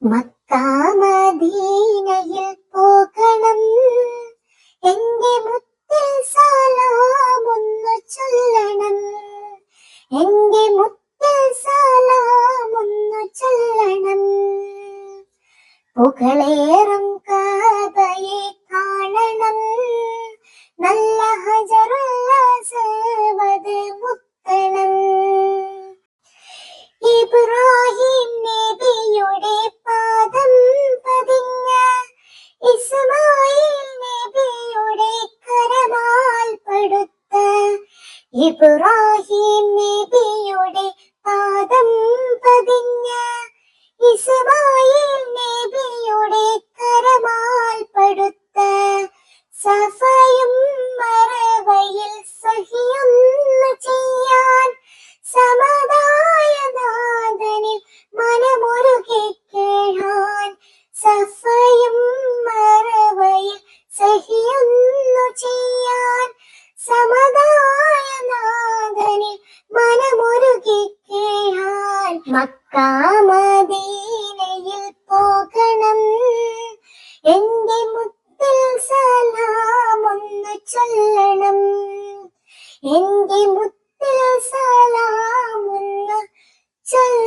മക്കാ മദീനയിൽ പോകണം, എന്റെ മുത്തിൽ സലാമൊന്നു ചൊല്ലണം, എന്റെ മുത്തിൽ സലാമൊന്നു ചൊല്ലണം. പുകളേറും കാബയെ കാണണം, നല്ല ഹജറുൽ അസ്വദ് മുത്തണം. ഇബ്രാഹിം നബിയുടെ പാദം പതിഞ്ഞ ഇസ്മായിൽ നബിയുടെ കരമാൽ പടുത്ത, ഇബ്രാഹിം നബിയുടെ പാദം പതിഞ്ഞ ഇസ്മായിൽ നബിയുടെ കരമാൽ പടുത്ത, സഫയും മറവയിൽ സഹിയൊന്നു ചെയ്യാൻ സമദായനാഥനിൽ മനമുരുകി കേഴാൻ, സഫയും മറവയിൽ സഹിയൊന്നു ചെയ്യാൻ സമദായനാഥനിൽ മനമുരുകി കേഴാൻ. മക്കാ മദീനയിൽ പോകണം, എന്റെ മുത്തിൽ സലാമൊന്നു ചൊല്ലണം, എന്റെ മുത്തിൽ സലാമൊന്നു ചൊല്ലണം.